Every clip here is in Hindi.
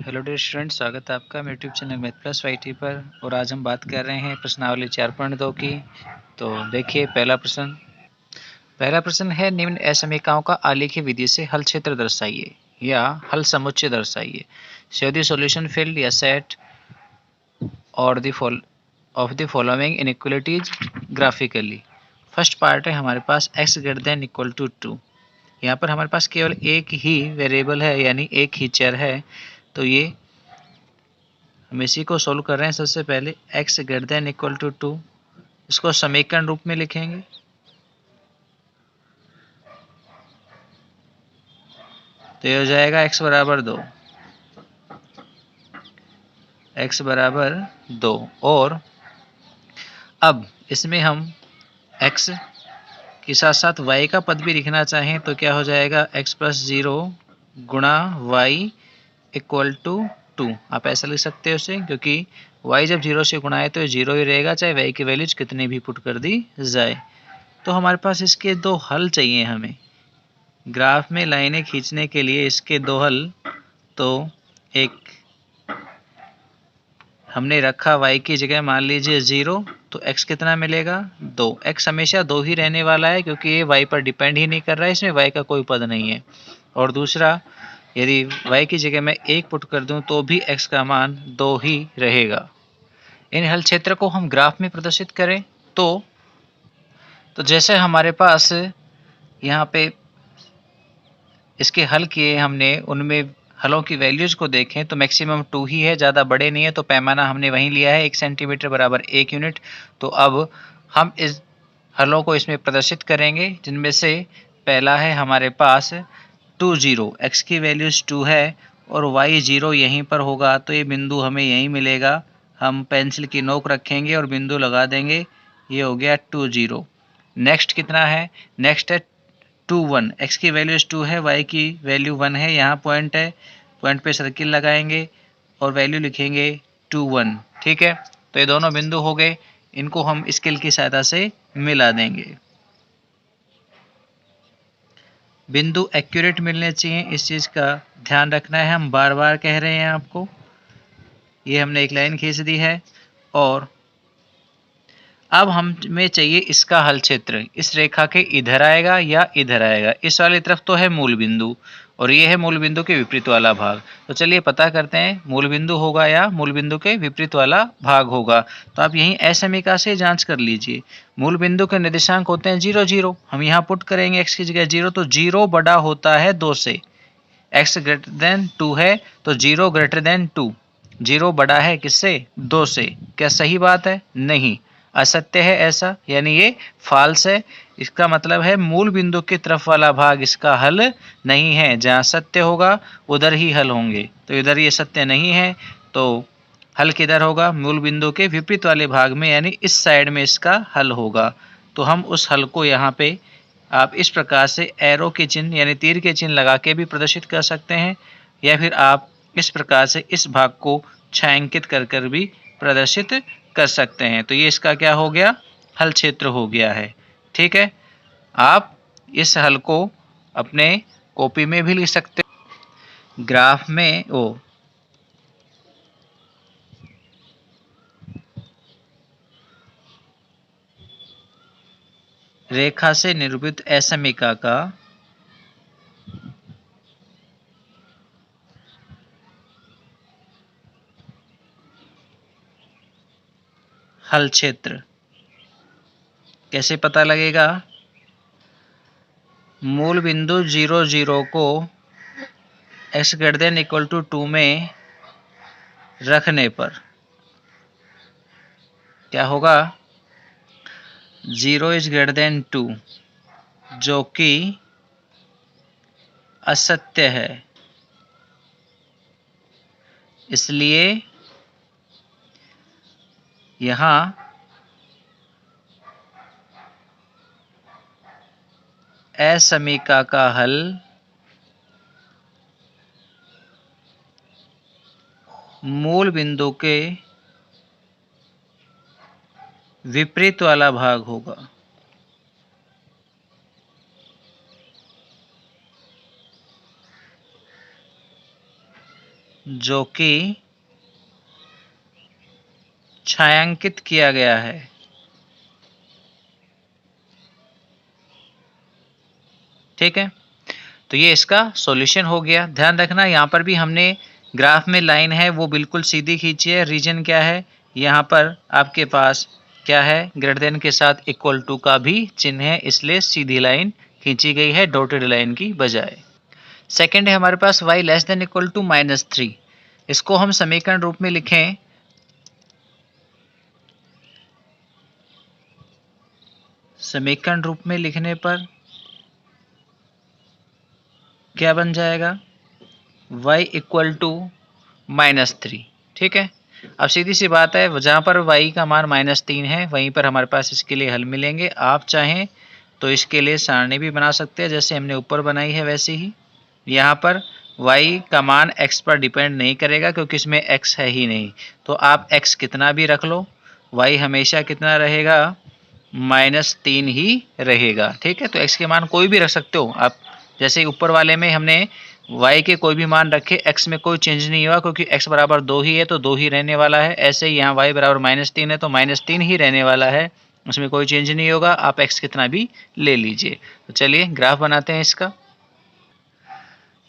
हेलो डियर स्टूडेंट, स्वागत है आपका मेरे YouTube channel math plus YT पर। और आज हम बात कर रहे हैं प्रश्नावली 4.2 की। तो देखिए पहला प्रश्न है, निम्न असमीकाओं का आलेखीय विधि से हल क्षेत्र दर्शाइए या हल समुच्चय दर्शाइए। शो द सॉल्यूशन फील्ड या सेट और of the following inequalities graphically. First part है हमारे पास x greater than equal to 2। यहाँ पर हमारे पास केवल एक ही वेरिएबल है, यानी एक ही चर है। तो ये हम इसी को सोल्व कर रहे हैं। सबसे पहले x greater than equal to 2, इसको समीकरण रूप में लिखेंगे। तो ये हो जाएगा x बराबर 2, x बराबर 2। और अब इसमें हम x के साथ साथ y का पद भी लिखना चाहें तो क्या हो जाएगा, x प्लस 0 गुणा y इक्वल टू 2। आप ऐसा लिख सकते हो उसे, क्योंकि y जब 0 से गुणा है तो ये 0 ही रहेगा, चाहे y की वैल्यूज कितनी भी पुट कर दी जाए। तो हमारे पास इसके दो हल चाहिए हमें ग्राफ में लाइनें खींचने के लिए। इसके दो हल, तो एक हमने रखा y की जगह मान लीजिए 0, तो x कितना मिलेगा, 2। x हमेशा 2 ही रहने वाला है, क्योंकि ये y पर डिपेंड ही नहीं कर रहा है, इसमें y का कोई पद नहीं है। और दूसरा, यदि y की जगह मैं 1 पुट कर दूं तो भी x का मान 2 ही रहेगा। इन हल क्षेत्र को हम ग्राफ में प्रदर्शित करें तो जैसे हमारे पास यहाँ पे इसके हल किए हमने, उनमें हलों की वैल्यूज को देखें तो मैक्सिमम 2 ही है, ज़्यादा बड़े नहीं है। तो पैमाना हमने वहीं लिया है, 1 सेंटीमीटर बराबर 1 यूनिट। तो अब हम इस हलों को इसमें प्रदर्शित करेंगे, जिनमें से पहला है हमारे पास 2 0, x की वैल्यूज 2 है और y 0 यहीं पर होगा, तो ये बिंदु हमें यहीं मिलेगा। हम पेंसिल की नोक रखेंगे और बिंदु लगा देंगे। ये हो गया 2 0। नेक्स्ट कितना है, नेक्स्ट है 2 1, x की वैल्यू 2 है, y की वैल्यू 1 है। यहाँ पॉइंट है, पॉइंट पे सर्किल लगाएंगे और वैल्यू लिखेंगे 2 1। ठीक है, तो ये दोनों बिंदु हो गए, इनको हम स्केल की सहायता से मिला देंगे। बिंदु एक्यूरेट मिलने चाहिए, इस चीज़ का ध्यान रखना है, हम बार बार कह रहे हैं आपको। ये हमने एक लाइन खींच दी है और अब हमें चाहिए इसका हल क्षेत्र। इस रेखा के इधर आएगा या इधर आएगा। इस वाली तरफ तो है मूल बिंदु और ये है मूल बिंदु के विपरीत वाला भाग। तो चलिए पता करते हैं, मूल बिंदु होगा या मूल बिंदु के विपरीत वाला भाग होगा। तो आप यहीं असमीका से जांच कर लीजिए। मूल बिंदु के निर्देशांक होते हैं 0 0। हम यहाँ पुट करेंगे x की जगह 0, तो 0 बड़ा होता है 2 से। x ग्रेटर देन 2 है तो 0 ग्रेटर देन 2। 0 बड़ा है किससे, 2 से। क्या सही बात है, नहीं, असत्य है ऐसा, यानी ये फॉल्स है। इसका मतलब है मूल बिंदु की तरफ वाला भाग इसका हल नहीं है। जहाँ सत्य होगा उधर ही हल होंगे, तो इधर ये सत्य नहीं है, तो हल किधर होगा, मूल बिंदु के विपरीत वाले भाग में, यानी इस साइड में इसका हल होगा। तो हम उस हल को यहाँ पे आप इस प्रकार से एरो के चिन्ह यानी तीर के चिन्ह लगा के भी प्रदर्शित कर सकते हैं, या फिर आप इस प्रकार से इस भाग को छायांकित कर कर भी प्रदर्शित कर सकते हैं। तो ये इसका क्या हो गया, हल क्षेत्र हो गया है। ठीक है, आप इस हल को अपने कॉपी में भी लिख सकते हैं। ग्राफ में रेखा से निरूपित असमीका का हल क्षेत्र कैसे पता लगेगा, मूल बिंदु 0 0 को x greater than equal to 2 में रखने पर क्या होगा, 0 इज ग्रेटर देन 2, जो कि असत्य है। इसलिए यहाँ असमीका का हल मूल बिंदु के विपरीत वाला भाग होगा। जो कि छायांकित किया गया है। ठीक है, तो ये इसका सॉल्यूशन हो गया। ध्यान रखना यहाँ पर भी हमने ग्राफ में लाइन है वो बिल्कुल सीधी खींची है। रीजन क्या है, यहाँ पर आपके पास क्या है, ग्रेटर देन के साथ इक्वल टू का भी चिन्ह है, इसलिए सीधी लाइन खींची गई है डॉटेड लाइन की बजाय। सेकंड है हमारे पास y less than equal to -3। इसको हम समीकरण रूप में लिखें, समीकरण रूप में लिखने पर क्या बन जाएगा, y इक्वल टू -3। ठीक है, अब सीधी सी बात है, जहाँ पर y का मान -3 है वहीं पर हमारे पास इसके लिए हल मिलेंगे। आप चाहें तो इसके लिए सारणी भी बना सकते हैं, जैसे हमने ऊपर बनाई है वैसे ही। यहाँ पर y का मान x पर डिपेंड नहीं करेगा क्योंकि इसमें x है ही नहीं, तो आप x कितना भी रख लो, y हमेशा कितना रहेगा, -3 ही रहेगा। ठीक है, तो x के मान कोई भी रख सकते हो आप, जैसे ऊपर वाले में हमने y के कोई भी मान रखे, x में कोई चेंज नहीं हुआ क्योंकि x बराबर 2 ही है तो 2 ही रहने वाला है। ऐसे ही यहाँ y बराबर -3 है तो -3 ही रहने वाला है, उसमें कोई चेंज नहीं होगा, आप x कितना भी ले लीजिए। तो चलिए ग्राफ बनाते हैं इसका।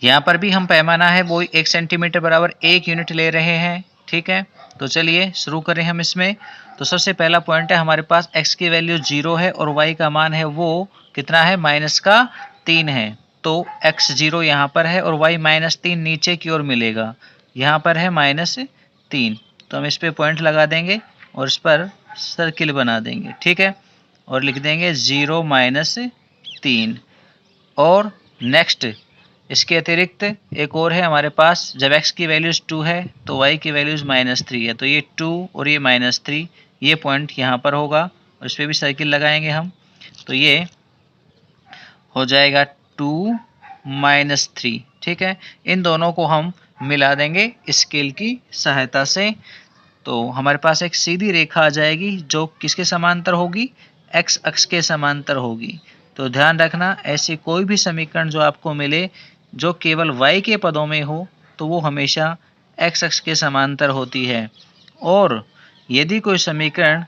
यहाँ पर भी हम पैमाना है वो 1 सेंटीमीटर बराबर 1 यूनिट ले रहे हैं। ठीक है, तो चलिए शुरू करें हम इसमें। तो सबसे पहला पॉइंट है हमारे पास x की वैल्यू 0 है और y का मान है वो कितना है, -3 है। तो x 0 यहाँ पर है और y -3 नीचे की ओर मिलेगा, यहाँ पर है -3, तो हम इस पर पॉइंट लगा देंगे और इस पर सर्किल बना देंगे। ठीक है, और लिख देंगे 0 -3। और नेक्स्ट इसके अतिरिक्त एक और है हमारे पास, जब x की वैल्यूज 2 है तो y की वैल्यूज -3 है, तो ये 2 और ये -3, ये पॉइंट यहाँ पर होगा और इस पर भी सर्किल लगाएंगे हम, तो ये हो जाएगा 2 -3। ठीक है, इन दोनों को हम मिला देंगे स्केल की सहायता से, तो हमारे पास एक सीधी रेखा आ जाएगी जो किसके समांतर होगी, x अक्ष के समांतर होगी। तो ध्यान रखना, ऐसी कोई भी समीकरण जो आपको मिले जो केवल y के पदों में हो तो वो हमेशा x अक्ष के समांतर होती है, और यदि कोई समीकरण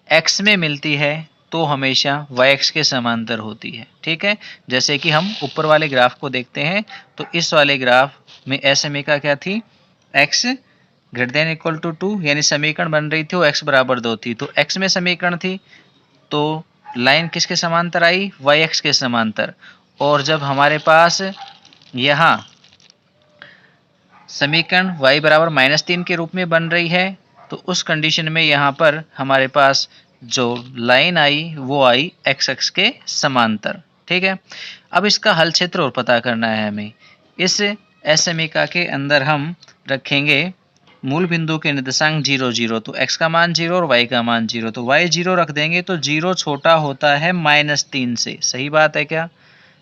x में मिलती है तो हमेशा y अक्ष के समांतर होती है। ठीक है, जैसे कि हम ऊपर वाले ग्राफ को देखते हैं, तो इस वाले ग्राफ में असमीका क्या थी, x greater than equal to 2, यानी समीकरण बन रही थी वो x बराबर 2 थी, तो x में समीकरण थी तो लाइन किसके समांतर आई, y अक्ष के समांतर। और जब हमारे पास यहाँ समीकरण y बराबर -3 के रूप में बन रही है तो उस कंडीशन में यहाँ पर हमारे पास जो लाइन आई वो आई x अक्ष के समांतर। ठीक है, अब इसका हल क्षेत्र और पता करना है हमें। इस असमीका के अंदर हम रखेंगे मूल बिंदु के निर्देशांक 0 0, तो x का मान 0 और y का मान 0, तो y 0 रख देंगे तो 0 छोटा होता है -3 से। सही बात है क्या,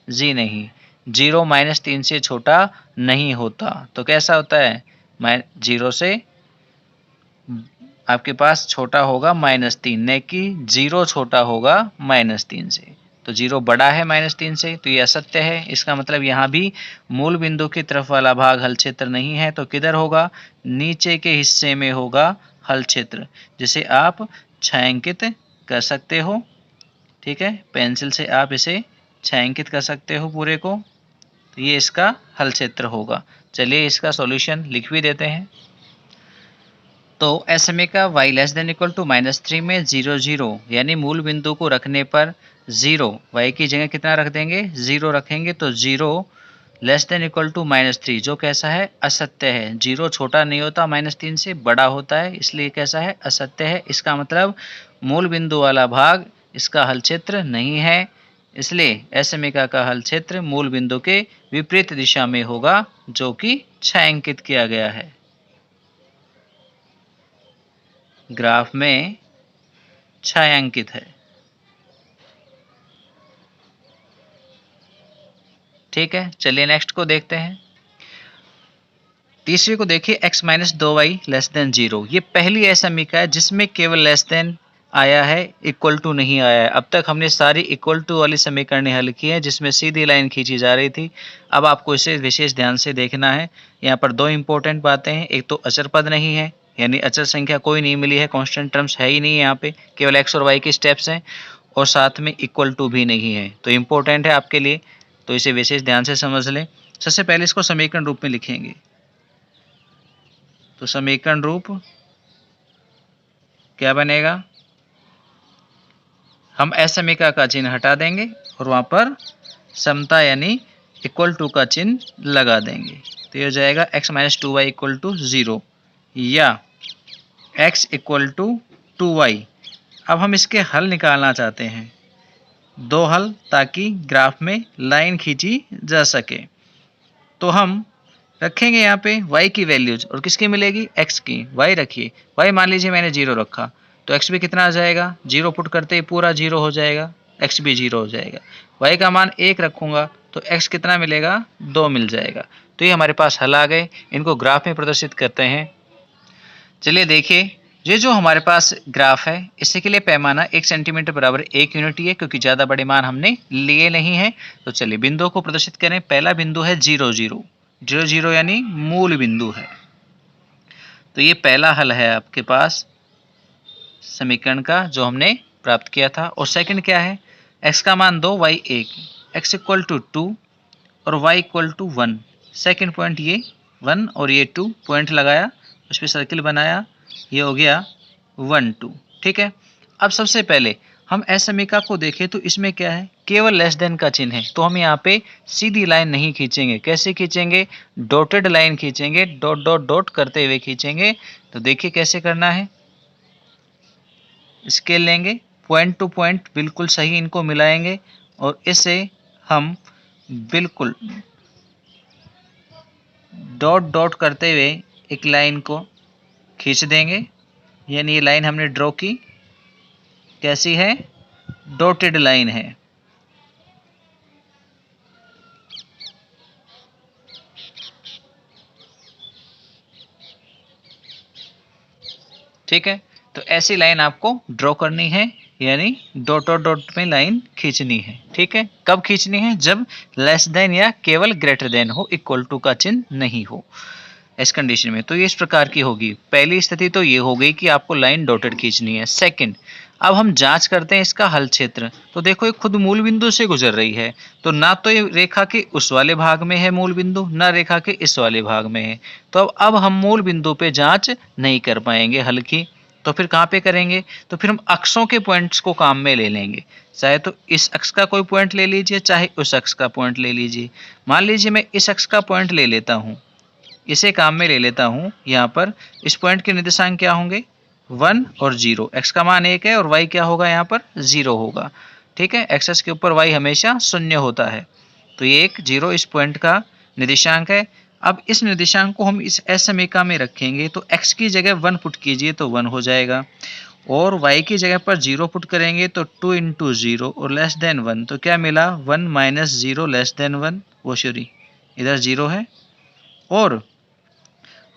जी नहीं, 0 -3 से छोटा नहीं होता, तो कैसा होता है, 0 से आपके पास छोटा होगा -3, न कि 0 छोटा होगा -3 से। तो 0 बड़ा है -3 से, तो ये असत्य है। इसका मतलब यहाँ भी मूल बिंदु की तरफ वाला भाग हल क्षेत्र नहीं है, तो किधर होगा, नीचे के हिस्से में होगा हल क्षेत्र, जिसे आप छायांकित कर सकते हो। ठीक है, पेंसिल से आप इसे छायांकित कर सकते हो पूरे को, तो ये इसका हल क्षेत्र होगा। चलिए इसका सॉल्यूशन लिख भी देते हैं। तो असमीका y less than equal to -3 में 0 0, यानी मूल बिंदु को रखने पर 0, y की जगह कितना रख देंगे, 0 रखेंगे, तो 0 लेस देन इक्वल टू -3, जो कैसा है, असत्य है। 0 छोटा नहीं होता, -3 से बड़ा होता है, इसलिए कैसा है, असत्य है। इसका मतलब मूल बिंदु वाला भाग इसका हल क्षेत्र नहीं है, इसलिए असमीका का हल क्षेत्र मूल बिंदु के विपरीत दिशा में होगा, जो कि छायांकित किया गया है ग्राफ में, छायांकित है। ठीक है, चलिए नेक्स्ट को देखते हैं। तीसरे को देखिए, x - 2y लेस देन 0, ये पहली असमीका है जिसमें केवल लेस देन आया है, इक्वल टू नहीं आया है। अब तक हमने सारी इक्वल टू वाली समीकरणें हल की है जिसमें सीधी लाइन खींची जा रही थी। अब आपको इसे विशेष ध्यान से देखना है। यहाँ पर दो इंपॉर्टेंट बातें हैं, एक तो अचर पद नहीं है, यानी अचर संख्या कोई नहीं मिली है, कांस्टेंट टर्म्स है ही नहीं यहाँ पे, केवल एक्स और वाई के स्टेप्स हैं, और साथ में इक्वल टू भी नहीं है, तो इम्पोर्टेंट है आपके लिए, तो इसे विशेष ध्यान से समझ लें। सबसे पहले इसको समीकरण रूप में लिखेंगे, तो समीकरण रूप क्या बनेगा, हम असमीका का चिन्ह हटा देंगे और वहाँ पर समता यानी इक्वल टू का चिन्ह लगा देंगे, तो ये हो जाएगा x minus 2y equal to 0 या x इक्वल टू 2y। अब हम इसके हल निकालना चाहते हैं, दो हल, ताकि ग्राफ में लाइन खींची जा सके। तो हम रखेंगे यहाँ पे y की वैल्यूज, और किसकी मिलेगी, x की। y रखिए, y मान लीजिए मैंने 0 रखा, तो x भी कितना आ जाएगा, 0 पुट करते ही पूरा 0 हो जाएगा, x भी 0 हो जाएगा। y का मान 1 रखूँगा तो x कितना मिलेगा, 2 मिल जाएगा। तो ये हमारे पास हल आ गए, इनको ग्राफ में प्रदर्शित करते हैं। चलिए देखिए, ये जो हमारे पास ग्राफ है, इसके लिए पैमाना 1 सेंटीमीटर बराबर 1 यूनिट ही है, क्योंकि ज़्यादा बड़े मान हमने लिए नहीं हैं। तो चलिए बिंदुओं को प्रदर्शित करें। पहला बिंदु है 0 0 0 0 यानी मूल बिंदु है, तो ये पहला हल है आपके पास समीकरण का जो हमने प्राप्त किया था। और सेकंड क्या है, x का मान 2 y 1, x इक्वल टू 2 और y equal to 1। Second point ये 1 और ये 2 पॉइंट लगाया, उस पर सर्किल बनाया, ये हो गया 1 2। ठीक है, अब सबसे पहले हम असमीका को देखें तो इसमें क्या है, केवल लेस देन का चिन्ह है, तो हम यहाँ पे सीधी लाइन नहीं खींचेंगे। कैसे खींचेंगे, डॉटेड लाइन खींचेंगे, डॉट डॉट डॉट करते हुए खींचेंगे। तो देखिए कैसे करना है, स्केल लेंगे, पॉइंट टू पॉइंट बिल्कुल सही इनको मिलाएंगे, और इसे हम बिल्कुल डॉट डॉट करते हुए एक लाइन को खींच देंगे। यानी ये लाइन हमने ड्रॉ की, कैसी है, डॉटेड लाइन है। ठीक है, तो ऐसी लाइन आपको ड्रॉ करनी है, यानी डॉट डॉट डॉट में लाइन खींचनी है। ठीक है, कब खींचनी है, जब लेस देन या केवल ग्रेटर देन हो, इक्वल टू का चिन्ह नहीं हो, इस कंडीशन में। तो ये इस प्रकार की होगी। पहली स्थिति तो ये हो गई कि आपको लाइन डॉटेड खींचनी है। सेकंड, अब हम जांच करते हैं इसका हल क्षेत्र। तो देखो ये खुद मूल बिंदु से गुजर रही है, तो ना तो ये रेखा के उस वाले भाग में है मूल बिंदु, ना रेखा के इस वाले भाग में है, तो अब हम मूल बिंदु पे जांच नहीं कर पाएंगे हल की। तो फिर कहाँ पे करेंगे, तो फिर हम अक्षों के पॉइंट्स को काम में ले लेंगे। चाहे तो इस अक्ष का कोई पॉइंट ले लीजिए, चाहे उस अक्ष का पॉइंट ले लीजिए। मान लीजिए मैं इस अक्ष का पॉइंट ले लेता हूँ, इसे काम में ले लेता हूँ। यहाँ पर इस पॉइंट के निर्देशांक क्या होंगे, 1 और 0। x का मान 1 है और y क्या होगा, यहाँ पर 0 होगा। ठीक है, एक्सेस के ऊपर y हमेशा 0 होता है, तो ये 1 0 इस पॉइंट का निर्देशांक है। अब इस निर्देशांक को हम इस असमीका में रखेंगे, तो x की जगह 1 पुट कीजिए तो 1 हो जाएगा, और y की जगह पर 0 पुट करेंगे तो 2 इंटू 0 और लेस देन 1, तो क्या मिला, 1 माइनस 0 लेस देन 1। वो सॉरी, इधर 0 है और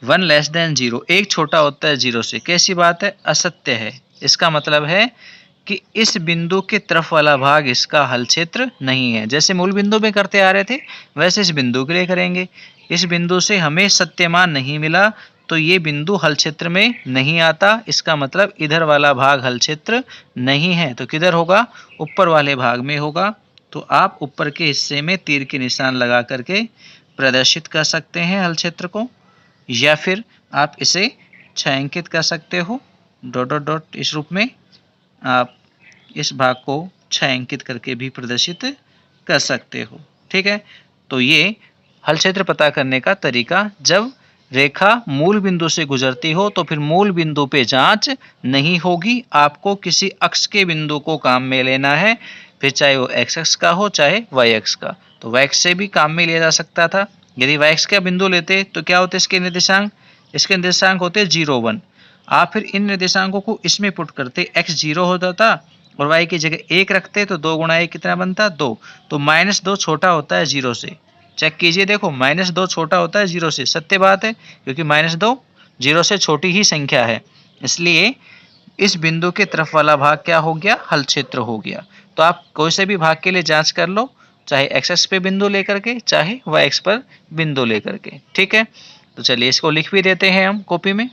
1 लेस देन 0, एक छोटा होता है 0 से। कैसी बात है, असत्य है। इसका मतलब है कि इस बिंदु के तरफ वाला भाग इसका हल क्षेत्र नहीं है। जैसे मूल बिंदु में करते आ रहे थे, वैसे इस बिंदु के लिए करेंगे। इस बिंदु से हमें सत्यमान नहीं मिला, तो ये बिंदु हल क्षेत्र में नहीं आता। इसका मतलब इधर वाला भाग हल क्षेत्र नहीं है, तो किधर होगा, ऊपर वाले भाग में होगा। तो आप ऊपर के हिस्से में तीर के निशान लगा करके प्रदर्शित कर सकते हैं हल क्षेत्र को, या फिर आप इसे छायांकित कर सकते हो, डॉट डॉट डॉट इस रूप में आप इस भाग को छायांकित करके भी प्रदर्शित कर सकते हो। ठीक है, तो ये हल क्षेत्र पता करने का तरीका। जब रेखा मूल बिंदु से गुजरती हो तो फिर मूल बिंदु पे जांच नहीं होगी, आपको किसी अक्ष के बिंदु को काम में लेना है, फिर चाहे वो x अक्ष का हो चाहे y अक्ष का। तो y अक्ष से भी काम में लिया जा सकता था। यदि y अक्ष का बिंदु लेते तो क्या होते इसके निर्देशांक, इसके निर्देशांक होते 0 1। आप फिर इन निर्देशांकों को इसमें पुट करते, x 0 हो जाता और y की जगह 1 रखते, तो 2 गुणा 1 कितना बनता, 2। तो -2 छोटा होता है 0 से। चेक कीजिए, देखो -2 छोटा होता है 0 से। सत्य बात है, क्योंकि -2 0 से छोटी ही संख्या है, इसलिए इस बिंदु के तरफ वाला भाग क्या हो गया, हल क्षेत्र हो गया। तो आप कोई से भी भाग के लिए जांच कर लो, चाहे एक्स एक्स पे बिंदु लेकर के, चाहे वाई एक्स पर बिंदु लेकर के। ठीक है, तो चलिए इसको लिख भी देते हैं हम कॉपी में।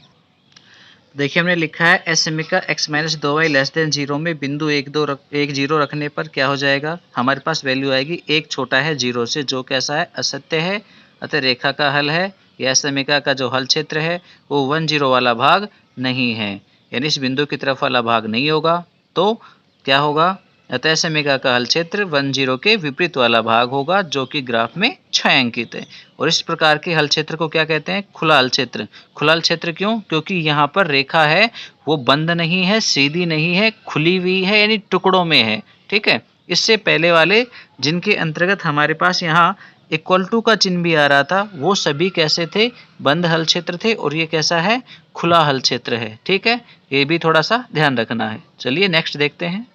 देखिए हमने लिखा है एस समीका x minus 2y less than 0 में बिंदु 1 0 रखने पर क्या हो जाएगा, हमारे पास वैल्यू आएगी 1 छोटा है 0 से, जो कैसा है, असत्य है। अतः रेखा का हल है, या समीका का जो हल क्षेत्र है वो 1 0 वाला भाग नहीं है, यानी इस बिंदु की तरफ वाला भाग नहीं होगा। तो क्या होगा, अतः समीका का हल क्षेत्र 1 0 के विपरीत वाला भाग होगा, जो कि ग्राफ में छायांकित है। और इस प्रकार के हल क्षेत्र को क्या कहते हैं, खुला हल क्षेत्र। खुला हल क्षेत्र क्यों, क्योंकि यहाँ पर रेखा है वो बंद नहीं है, सीधी नहीं है, खुली हुई है, यानी टुकड़ों में है। ठीक है, इससे पहले वाले जिनके अंतर्गत हमारे पास यहाँ इक्वल टू का चिन्ह भी आ रहा था, वो सभी कैसे थे, बंद हल क्षेत्र थे, और ये कैसा है, खुला हल क्षेत्र है। ठीक है, ये भी थोड़ा सा ध्यान रखना है। चलिए नेक्स्ट देखते हैं।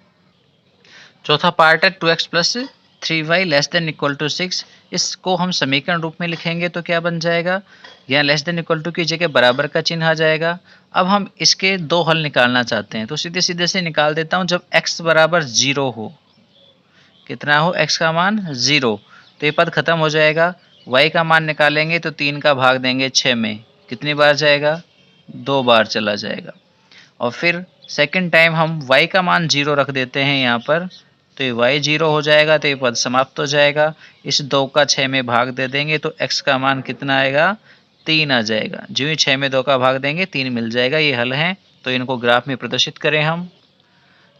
चौथा पार्ट है 2x plus 3y less than equal to 6। इसको हम समीकरण रूप में लिखेंगे तो क्या बन जाएगा, यहाँ लेस देन इक्वल टू की जगह बराबर का चिन्ह आ जाएगा। अब हम इसके दो हल निकालना चाहते हैं, तो सीधे सीधे से निकाल देता हूँ। जब x बराबर 0 हो, कितना हो, x का मान 0, तो ये पद खत्म हो जाएगा। y का मान निकालेंगे तो 3 का भाग देंगे 6 में, कितनी बार जाएगा, 2 बार चला जाएगा। और फिर सेकंड टाइम हम y का मान 0 रख देते हैं यहाँ पर, तो ये y 0 हो जाएगा, तो ये पद समाप्त हो जाएगा। इस 2 का 6 में भाग दे देंगे तो x का मान कितना आएगा, 3 आ जाएगा। जो ही 6 में 2 का भाग देंगे 3 मिल जाएगा। ये हल है, तो इनको ग्राफ में प्रदर्शित करें हम।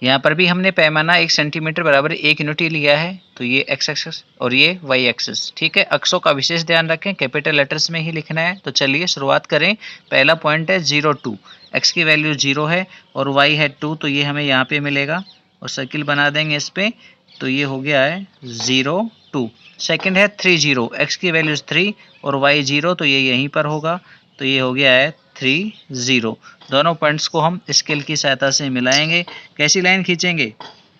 यहाँ पर भी हमने पैमाना 1 सेंटीमीटर बराबर 1 यूनिट ही लिया है, तो ये x एक्सिस और ये y एक्सिस। ठीक है, अक्षों का विशेष ध्यान रखें, कैपिटल लेटर्स में ही लिखना है। तो चलिए शुरुआत करें। पहला पॉइंट है 0 2, x की वैल्यू 0 है और y है 2, तो ये हमें यहाँ पे मिलेगा और सर्किल बना देंगे इस पे, तो ये हो गया है 0 2। सेकेंड है 3 0, x की वैल्यू 3 और y 0, तो ये यहीं पर होगा, तो ये हो गया है 3 0। दोनों पॉइंट्स को हम स्केल की सहायता से मिलाएंगे। कैसी लाइन खींचेंगे,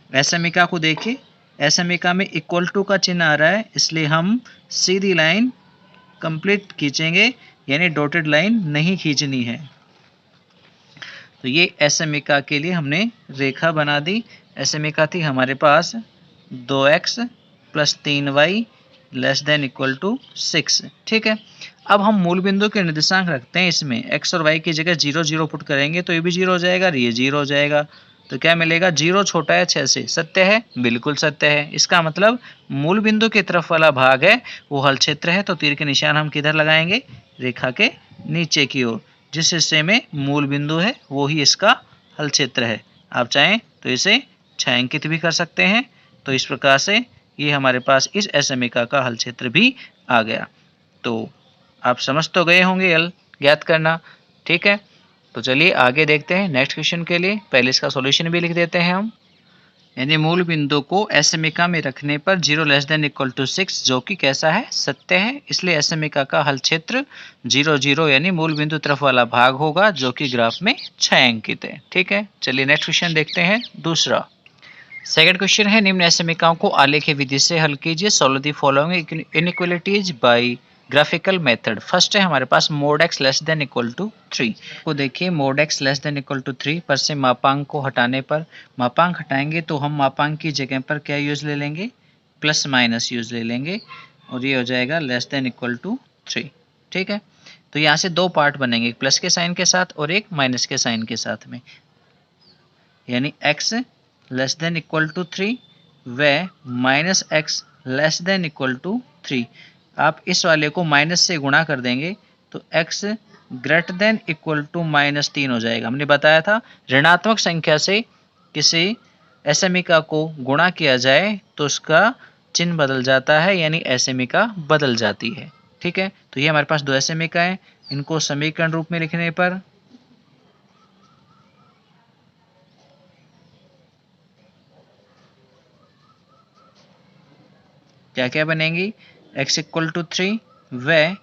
असमीका को देखिए, असमीका में इक्वल टू का चिन्ह आ रहा है, इसलिए हम सीधी लाइन कंप्लीट खींचेंगे, यानी डॉटेड लाइन नहीं खींचनी है। तो ये असमीका के लिए हमने रेखा बना दी। असमीका थी हमारे पास 2x plus 3y less than equal to 6। ठीक है, अब हम मूल बिंदु के निर्देशांक रखते हैं इसमें, x और y की जगह 0 0 पुट करेंगे तो ये भी 0 हो जाएगा और ये 0 हो जाएगा। तो क्या मिलेगा, 0 छोटा है 6 से, सत्य है, बिल्कुल सत्य है। इसका मतलब मूल बिंदु की तरफ वाला भाग है वो हल क्षेत्र है। तो तीर के निशान हम किधर लगाएंगे, रेखा के नीचे की ओर। जिस हिस्से में मूल बिंदु है वो ही इसका हल क्षेत्र है। आप चाहें तो इसे छायांकित भी कर सकते हैं। तो इस प्रकार से ये हमारे पास इस असमीका का हल क्षेत्र भी आ गया। तो आप समझ तो गए होंगे हल ज्ञात करना। ठीक है, तो चलिए आगे देखते हैं नेक्स्ट क्वेश्चन के लिए। पहले इसका सॉल्यूशन भी लिख देते हैं हम। यानी मूल बिंदु को असमीका में रखने पर 0 लेस देन इक्वल टू 6, जो कि कैसा है, सत्य है। इसलिए असमीका का हल क्षेत्र 0 0 यानी मूल बिंदु तरफ वाला भाग होगा, जो कि ग्राफ में छायांकित है। ठीक है, चलिए नेक्स्ट क्वेश्चन देखते हैं दूसरा। सेकंड क्वेश्चन है, निम्न असमीकाओं को आलेखीय विधि से हल कीजिए। Solve the following inequalities by graphical method. First है हमारे पास mod x less than equal to 3 को देखिए। Mod x less than equal to 3 पर से मापांक को हटाने पर, मापांक हटाएंगे तो हम मापांक की जगह पर क्या यूज ले लेंगे, प्लस माइनस यूज ले लेंगे, और ये हो जाएगा लेस देन इक्वल टू 3। ठीक है, तो यहाँ से दो पार्ट बनेंगे, एक प्लस के साइन के साथ और एक माइनस के साइन के साथ में। यानी x less than equal to 3 व minus x less than equal to 3। आप इस वाले को माइनस से गुणा कर देंगे तो x greater than equal to -3 हो जाएगा। हमने बताया था ऋणात्मक संख्या से किसी असमीका को गुणा किया जाए तो उसका चिन्ह बदल जाता है, यानी असमीका बदल जाती है। ठीक है, तो ये हमारे पास दो असमीका है, इनको समीकरण रूप में लिखने पर क्या क्या बनेंगी, x इक्वल टू 3 व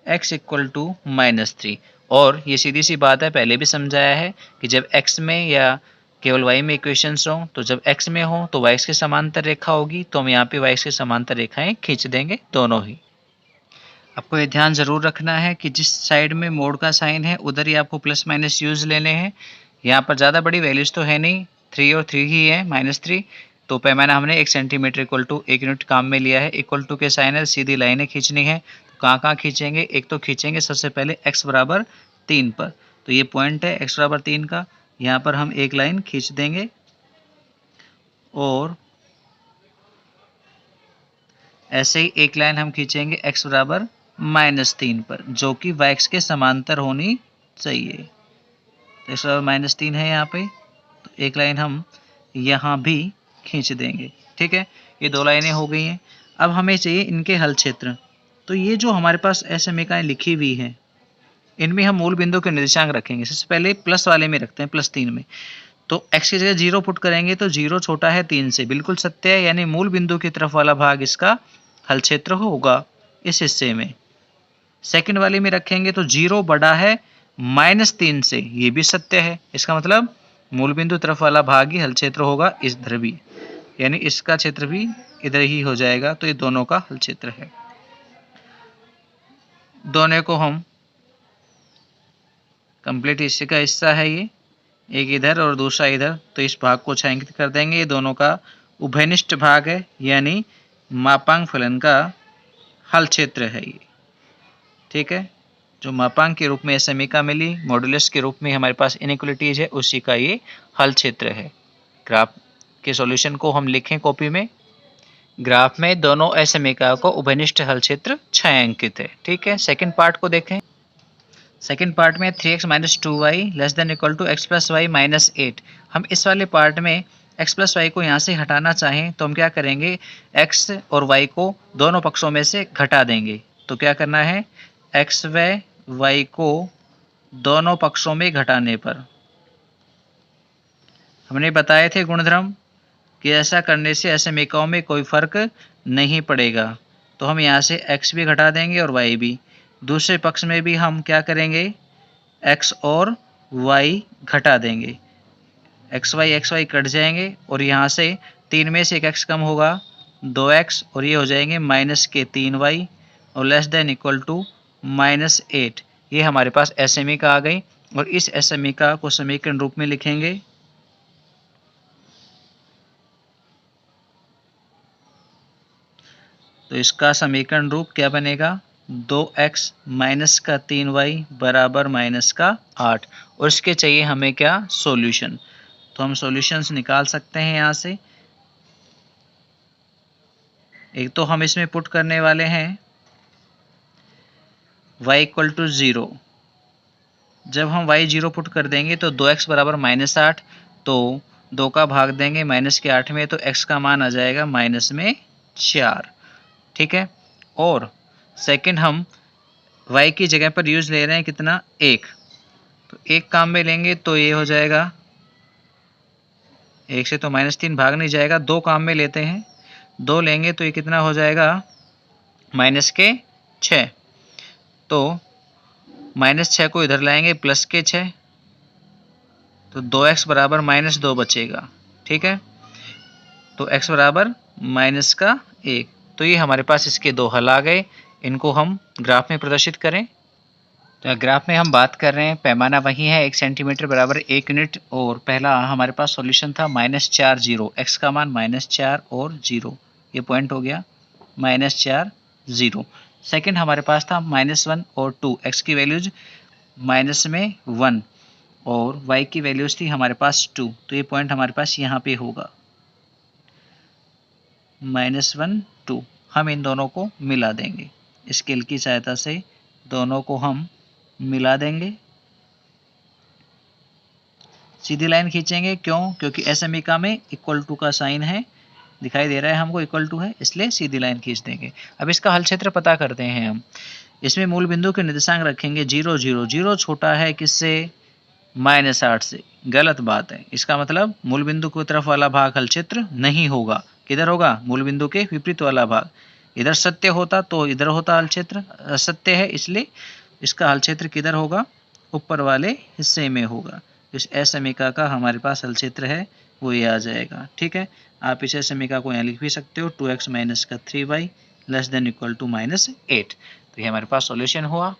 x इक्वल टू -3। और ये सीधी सी बात है, पहले भी समझाया है कि जब x में या केवल y में इक्वेशंस हो, तो जब x में हो तो y के समांतर रेखा होगी, तो हम यहाँ पे y के समांतर रेखाएं खींच देंगे दोनों ही। आपको ये ध्यान ज़रूर रखना है कि जिस साइड में मोड का साइन है उधर ही आपको प्लस माइनस यूज लेने हैं। यहाँ पर ज़्यादा बड़ी वैल्यूज तो है नहीं, 3 और 3 ही है, -3। तो पैमाना हमने 1 सेंटीमीटर इक्वल टू 1 यूनिट काम में लिया है। इक्वल टू के साइन है, सीधी लाइनें खींचनी है। तो कहाँ खींचेंगे? एक तो खींचेंगे सबसे पहले x बराबर 3 पर। तो ये पॉइंट है x बराबर 3 का, यहाँ पर हम एक लाइन खींच देंगे और ऐसे ही एक लाइन हम खींचेंगे x बराबर -3 पर, जो कि y के समांतर होनी चाहिए। तो x बराबर -3 है यहाँ पे, तो एक लाइन हम यहाँ भी खींच देंगे। ठीक है, ये दो लाइनें हो गई हैं। अब हमें चाहिए इनके हल क्षेत्र। तो ये जो हमारे पास समीकरण लिखी हुई है, इनमें हम मूल बिंदु के निर्देशांक रखेंगे। सबसे पहले प्लस वाले में रखते हैं, +3 में। तो x की जगह 0 पुट करेंगे तो 0 छोटा है 3 से, बिल्कुल सत्य है, यानी मूल बिंदु की तरफ वाला भाग इसका हल क्षेत्र होगा इस हिस्से में। सेकंड वाले में रखेंगे तो 0 बड़ा है -3 से, ये भी सत्य है। इसका मतलब मूल बिंदु तरफ वाला भाग ही हल क्षेत्र होगा इधर भी, यानी इसका क्षेत्र भी इधर ही हो जाएगा। तो ये दोनों का हल क्षेत्र है। दोनों को हम कंप्लीट हिस्से का हिस्सा है ये, एक इधर और दूसरा इधर, तो इस भाग को छायांकित कर देंगे। ये दोनों का उभयनिष्ठ भाग है, यानी मापांक फलन का हल क्षेत्र है ये। ठीक है, जो मापांक के रूप में समीकरण मिली, मॉडुलस के रूप में हमारे पास इनइक्वालिटीज है, उसी का ये हल क्षेत्र है। ग्राफ के सॉल्यूशन को हम लिखें कॉपी में। ग्राफ में दोनों असमीकरण को उभयनिष्ठ हल क्षेत्र छायांकित है। ठीक है, सेकंड पार्ट को देखें। सेकंड पार्ट में 3x - 2y ≤ x + y - 8। हम इस वाले पार्ट में x + y को यहाँ से हटाना चाहें तो हम क्या करेंगे? x और y को दोनों पक्षों में से घटा देंगे। तो क्या करना है? x व y को दोनों पक्षों में घटाने पर हमने बताए थे गुणधर्म कि ऐसा करने से असमीकरणों में कोई फर्क नहीं पड़ेगा। तो हम यहाँ से x भी घटा देंगे और y भी। दूसरे पक्ष में भी हम क्या करेंगे? x और y घटा देंगे। x y कट जाएंगे और यहाँ से 3 में से एक x कम होगा, 2x, और ये हो जाएंगे -3y और <= -8। ये हमारे पास समीकरण आ गई और इस समीकरण को समीकरण रूप में लिखेंगे। तो इसका समीकरण रूप क्या बनेगा? 2x - 3y बराबर -8। और इसके चाहिए हमें क्या? सॉल्यूशन। तो हम सॉल्यूशंस निकाल सकते हैं यहाँ से। एक तो हम इसमें पुट करने वाले हैं y = 0। जब हम y 0 पुट कर देंगे तो 2x बराबर -8, तो 2 का भाग देंगे -8 में, तो x का मान आ जाएगा -4। ठीक है, और सेकंड हम y की जगह पर यूज ले रहे हैं कितना? 1। तो 1 काम में लेंगे तो ये हो जाएगा, 1 से तो -3 भाग नहीं जाएगा, 2 काम में लेते हैं, 2 लेंगे तो ये कितना हो जाएगा? -6। तो -6 को इधर लाएंगे, +6, तो 2x बराबर -2 बचेगा। ठीक है, तो x बराबर -1। तो ये हमारे पास इसके दो हल आ गए। इनको हम ग्राफ में प्रदर्शित करें। तो ग्राफ में हम बात कर रहे हैं, पैमाना वही है 1 सेंटीमीटर बराबर 1 यूनिट, और पहला हमारे पास सॉल्यूशन था -4 0, x का मान -4 और 0, ये पॉइंट हो गया -4 0। सेकंड हमारे पास था -1 और 2, x की वैल्यूज -1 और y की वैल्यूज थी हमारे पास 2, तो ये पॉइंट हमारे पास यहाँ पे होगा -1 2। हम इन दोनों को मिला देंगे, स्केल की सहायता से दोनों को हम मिला देंगे। सीधी लाइन खींचेंगे, क्यों? क्योंकि समीकरण में == का साइन है, दिखाई दे रहा है हमको == है, इसलिए सीधी लाइन खींच देंगे। अब इसका हल क्षेत्र पता करते हैं हम। इसमें मूल बिंदु के निर्देशांक रखेंगे 0 0। 0 छोटा है किससे? -8 से। गलत बात है, इसका मतलब मूल बिंदु की तरफ वाला भाग हल क्षेत्र नहीं होगा। किधर होगा? मूल बिंदु के विपरीत वाला भाग। इधर सत्य होता तो इधर होता हल क्षेत्र, असत्य है, इसलिए इसका हल क्षेत्र किधर होगा? ऊपर वाले हिस्से में होगा। इस समीकरण का हमारे पास हल क्षेत्र है, वो ये आ जाएगा। ठीक है, आप इस समीकरण को यहाँ लिख भी सकते हो, 2x - 3y <= -8। तो ये हमारे पास सॉल्यूशन हुआ।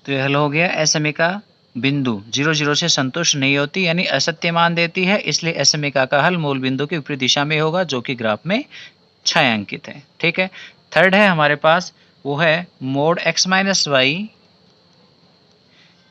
तो ये हल हो गया समीकरण बिंदु 0 0 से संतुष्ट नहीं होती यानी असत्य मान देती है, इसलिए असमीका का हल मूल बिंदु की विपरीत दिशा में होगा जो कि ग्राफ में छायांकित है। ठीक है। थर्ड है हमारे पास, वो है mod x minus y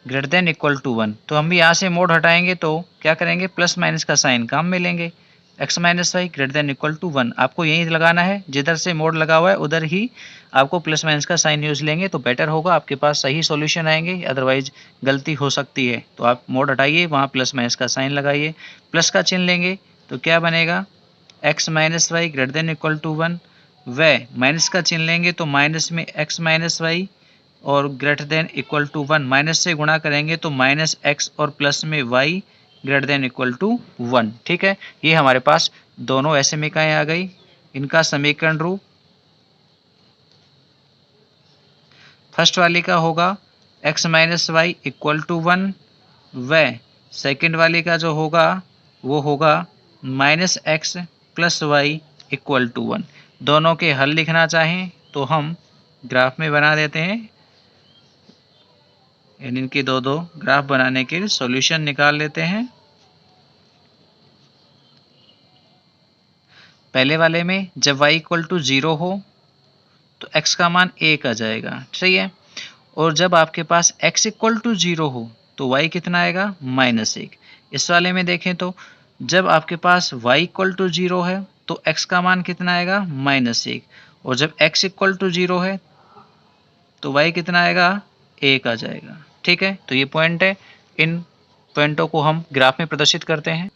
greater than equal to 1। तो हम भी यहाँ से मोड हटाएंगे तो क्या करेंगे, प्लस माइनस का साइन काम में लेंगे। x minus y greater than equal to 1 आपको यही लगाना है, जिधर से मोड लगा हुआ है उधर ही आपको प्लस माइनस का साइन यूज लेंगे तो बेटर होगा, आपके पास सही सॉल्यूशन आएंगे, अदरवाइज गलती हो सकती है। तो आप मोड हटाइए, वहाँ प्लस माइनस का साइन लगाइए, प्लस का चिन्ह लेंगे तो क्या बनेगा, x minus y greater than equal to 1, व माइनस का चिन्ह लेंगे तो माइनस में x माइनस वाई और greater than equal to 1, minus से गुणा करेंगे तो माइनस एक्स और प्लस में y greater than equal to 1। ठीक है, ये हमारे पास दोनों असमीकाएं आ गई। इनका समीकरण रूप फर्स्ट वाली का होगा x minus y equal to 1, व सेकेंड वाली का जो होगा वो होगा minus x plus y equal to 1। दोनों के हल लिखना चाहें तो हम ग्राफ में बना देते हैं, इनके दो दो ग्राफ बनाने के सॉल्यूशन निकाल लेते हैं। पहले वाले में जब y इक्वल टू 0 हो तो x का मान 1 आ जाएगा, सही है। और जब आपके पास x इक्वल टू 0 हो तो y कितना आएगा, -1। इस वाले में देखें तो जब आपके पास y इक्वल टू 0 है तो x का मान कितना आएगा, -1। और जब x इक्वल टू 0 है तो y कितना आएगा, 1 आ जाएगा। ठीक है, तो ये पॉइंट है, इन पॉइंटों को हम ग्राफ में प्रदर्शित करते हैं।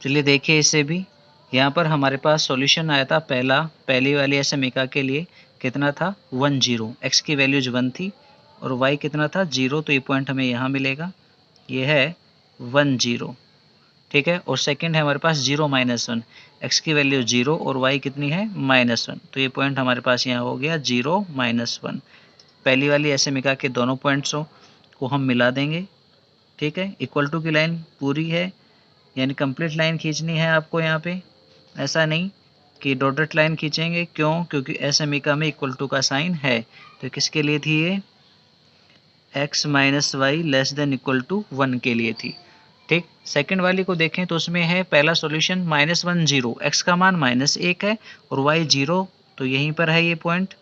चलिए देखिए इसे भी, यहाँ पर हमारे पास सॉल्यूशन आया था पहली वाली असमीका के लिए कितना था, 1 0, x की वैल्यूज 1 थी और y कितना था 0, तो ये पॉइंट हमें यहाँ मिलेगा, ये है 1 0। ठीक है, और सेकंड है हमारे पास 0 -1, x की वैल्यू 0 और y कितनी है, -1, तो ये पॉइंट हमारे पास यहाँ हो गया 0 -1। पहली वाली असमीका के दोनों पॉइंट्सों को हम मिला देंगे। ठीक है, इक्वल टू की लाइन पूरी है, यानी कंप्लीट लाइन खींचनी है आपको यहाँ पे, ऐसा नहीं कि डॉटेड लाइन खींचेंगे। क्यों, क्योंकि असमीका में इक्वल टू का साइन है। तो किसके लिए थी ये, x minus y less than equal to 1 के लिए थी। ठीक, सेकंड वाली को देखें तो उसमें है पहला सॉल्यूशन -1 0, x का मान -1 है और y 0, तो यहीं पर है ये पॉइंट,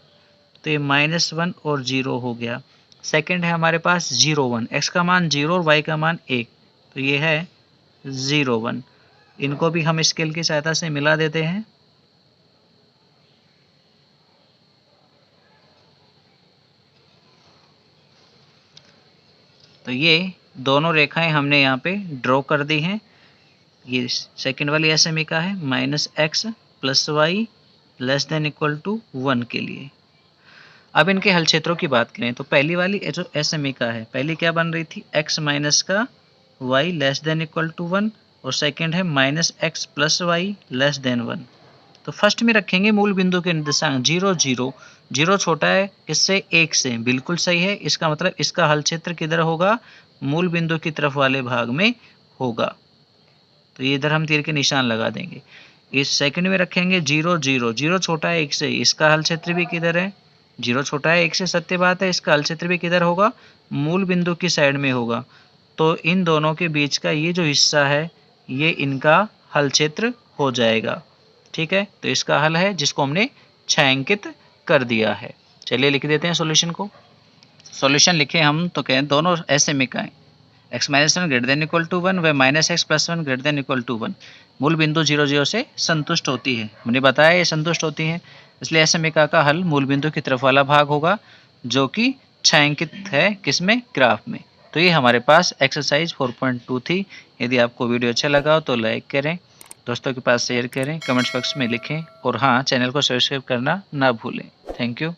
तो ये -1 और 0 हो गया। सेकंड है हमारे पास 0 1, x का मान 0 और y का मान 1, तो ये है 0 1। इनको भी हम स्केल की सहायता से मिला देते हैं। तो ये दोनों रेखाएं हमने यहाँ पे ड्रॉ कर दी हैं। ये सेकंड वाली असमीका है -x plus y less than equal to 1 के लिए। अब इनके हल क्षेत्रों की बात करें तो पहली वाली जो असमीका है, पहली क्या बन रही थी, x माइनस का y less than equal to 1 और सेकंड है -x plus y less than 1। तो फर्स्ट में रखेंगे मूल बिंदु के निर्देशांक 0 0, 0 छोटा है किससे, 1 से, बिल्कुल सही है। इसका मतलब इसका हल क्षेत्र किधर होगा, मूल बिंदु की तरफ वाले भाग में होगा। तो ये इधर हम तीर के निशान लगा देंगे। इस सेकंड में रखेंगे 0 0, 0 छोटा है 1 से, इसका हल क्षेत्र भी किधर है, 0 छोटा है 1 से, सत्य बात है, इसका हल क्षेत्र भी किधर होगा, मूल बिंदु की साइड में होगा। तो इन दोनों के बीच का ये जो हिस्सा है ये इनका हल क्षेत्र हो जाएगा। ठीक है, तो इसका हल है जिसको हमने छायांकित कर दिया है। चलिए लिख देते हैं सॉल्यूशन को। सॉल्यूशन लिखे हम तो कहें दोनों असमीकाएं x -1 greater than equal to 1 व -x + 1 greater than equal to 1 मूल बिंदु 0 0 से संतुष्ट होती है। हमने बताया ये संतुष्ट होती है, इसलिए असमीका का हल मूल बिंदु की तरफ वाला भाग होगा जो कि छायांकित है किसमें, ग्राफ में। तो ये हमारे पास एक्सरसाइज 4.2 थी। यदि आपको वीडियो अच्छा लगा हो तो लाइक करें, दोस्तों के पास शेयर करें, कमेंट्स बॉक्स में लिखें और हाँ, चैनल को सब्सक्राइब करना ना भूलें। Thank you.